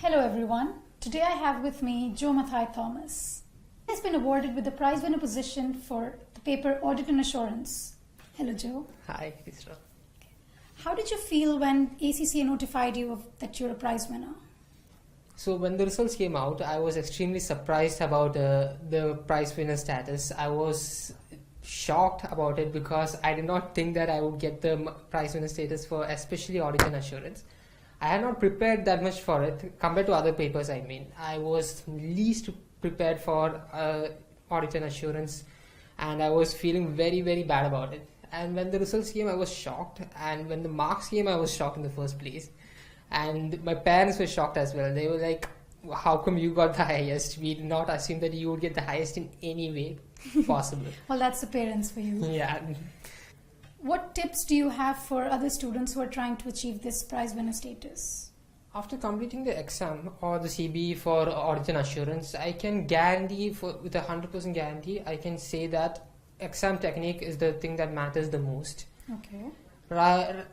Hello everyone. Today I have with me Joe Mathai Thomas. He has been awarded with the Prizewinner position for the paper Audit and Assurance. Hello Joe. Hi, Khizra. How did you feel when ACCA notified you that you're a prize winner? So when the results came out, I was extremely surprised about the prize winner status. I was shocked about it because I did not think that I would get the prize winner status for especially Audit and Assurance. I had not prepared that much for it compared to other papers. I was least prepared for Audit and Assurance, and I was feeling very, very bad about it. And when the results came, I was shocked, and when the marks came, I was shocked in the first place. And my parents were shocked as well. They were like, how come you got the highest? We did not assume that you would get the highest in any way possible. Well, that's the parents for you. Yeah. What tips do you have for other students who are trying to achieve this prize winner status? After completing the exam or the CBE for Audit and Assurance, I can guarantee, with a 100% guarantee, I can say that exam technique is the thing that matters the most. Okay.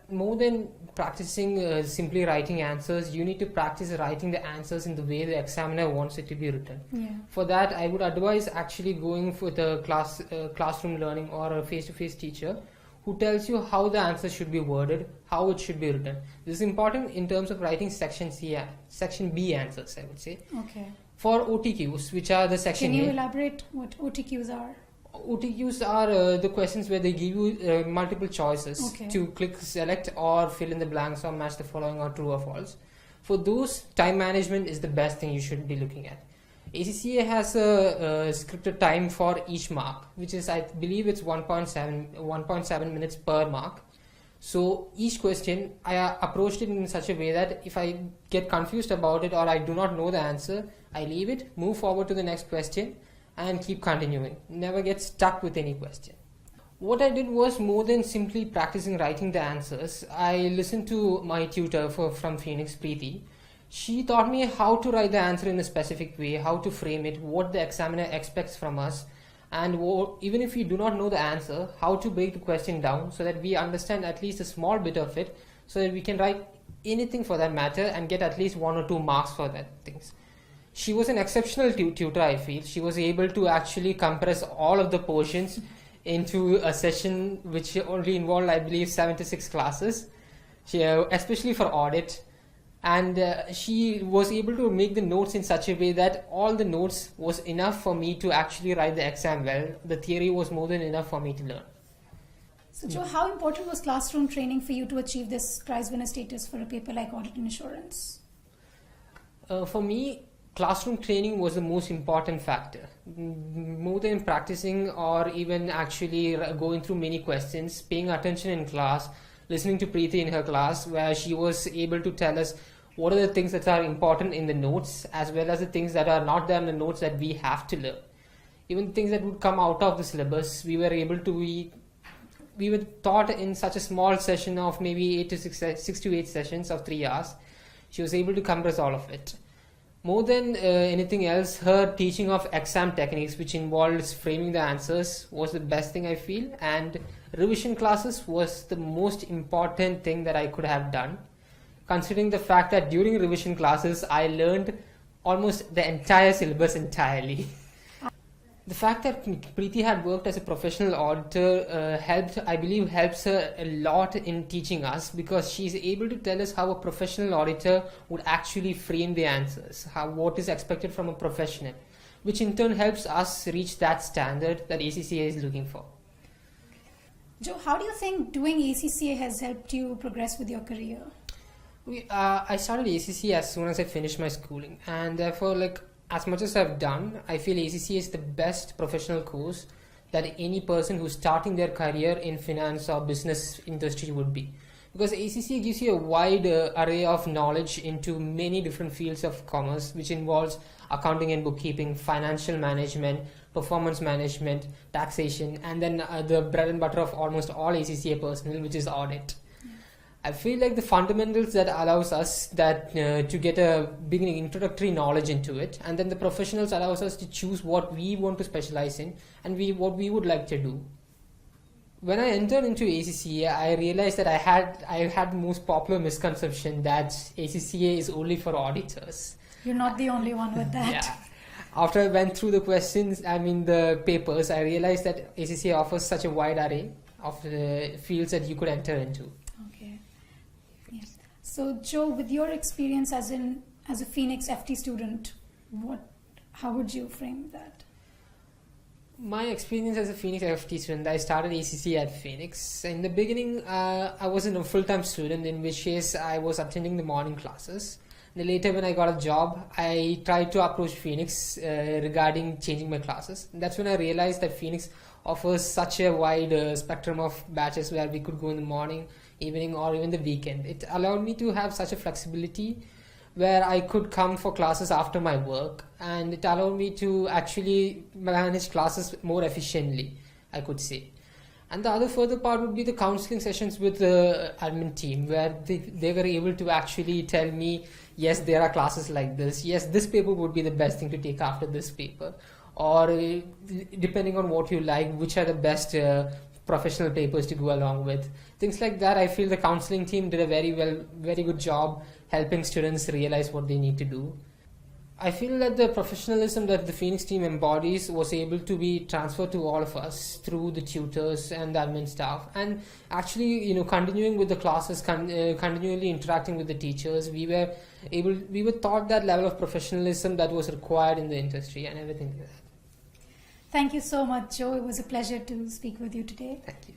More than practicing simply writing answers, you need to practice writing the answers in the way the examiner wants it to be written. Yeah. For that, I would advise actually going for the classroom learning or a face-to-face teacher who tells you how the answer should be worded, how it should be written. This is important in terms of writing section B answers, I would say. Okay. For OTQs, which are the section Can you A. elaborate what OTQs are? OTQs are the questions where they give you multiple choices to click select or fill in the blanks or match the following or true or false. For those, time management is the best thing you should be looking at. ACCA has a scripted time for each mark, which is, I believe it's 1.7 minutes per mark. So each question, I approached it in such a way that if I get confused about it or I do not know the answer, I leave it, move forward to the next question and keep continuing. Never get stuck with any question. What I did was more than simply practicing writing the answers. I listened to my tutor from Phoenix, Preeti. She taught me how to write the answer in a specific way, how to frame it, what the examiner expects from us, and even if we do not know the answer, how to break the question down so that we understand at least a small bit of it, so that we can write anything for that matter and get at least 1 or 2 marks for that things. She was an exceptional tutor, I feel. She was able to actually compress all of the portions into a session which only involved, I believe, 76 classes, especially for audit. And she was able to make the notes in such a way that all the notes was enough for me to actually write the exam well. The theory was more than enough for me to learn. So Joe, how important was classroom training for you to achieve this prize winner status for a paper like Audit and Assurance? For me, classroom training was the most important factor. More than practicing or even actually going through many questions, paying attention in class, listening to Preeti in her class, where she was able to tell us what are the things that are important in the notes as well as the things that are not there in the notes that we have to learn. Even things that would come out of the syllabus, we were taught in such a small session of maybe 6 to 8 sessions of 3 hours. She was able to compress all of it. More than anything else, her teaching of exam techniques, which involves framing the answers, was the best thing I feel, and revision classes was the most important thing that I could have done, considering the fact that during revision classes I learned almost the entire syllabus entirely. The fact that Preeti had worked as a professional auditor helps her a lot in teaching us, because she is able to tell us how a professional auditor would actually frame the answers, what is expected from a professional, which in turn helps us reach that standard that ACCA is looking for. Joe, how do you think doing ACCA has helped you progress with your career? I started ACCA as soon as I finished my schooling, and therefore, as much as I've done, I feel ACCA is the best professional course that any person who's starting their career in finance or business industry would be. Because ACCA gives you a wide array of knowledge into many different fields of commerce, which involves accounting and bookkeeping, financial management, performance management, taxation, and then the bread and butter of almost all ACCA personnel, which is audit. I feel like the fundamentals that allows us to get a beginning introductory knowledge into it, and then the professionals allows us to choose what we want to specialize in and what we would like to do. When I entered into ACCA, I realized that I had the most popular misconception that ACCA is only for auditors. You're not the only one with that. Yeah. After I went through the questions, the papers, I realized that ACCA offers such a wide array of fields that you could enter into. Okay. Yes. So, Joe, with your experience as a Phoenix FT student, how would you frame that? My experience as a Phoenix FT student, I started ACCA at Phoenix. In the beginning, I wasn't a full-time student, in which case I was attending the morning classes. And later, when I got a job, I tried to approach Phoenix regarding changing my classes. And that's when I realized that Phoenix offers such a wide spectrum of batches where we could go in the morning, evening, or even the weekend. It allowed me to have such a flexibility where I could come for classes after my work, and it allowed me to actually manage classes more efficiently, I could say. And the other further part would be the counseling sessions with the admin team, where they were able to actually tell me, yes, there are classes like this, yes, this paper would be the best thing to take after this paper, or depending on what you like, which are the best professional papers to go along with. Things like that. I feel the counseling team did a very good job helping students realize what they need to do. I feel that the professionalism that the Phoenix team embodies was able to be transferred to all of us through the tutors and the admin staff, and actually, continuing with the classes, continually interacting with the teachers, we were taught that level of professionalism that was required in the industry and everything like that. Thank you so much, Joe. It was a pleasure to speak with you today. Thank you.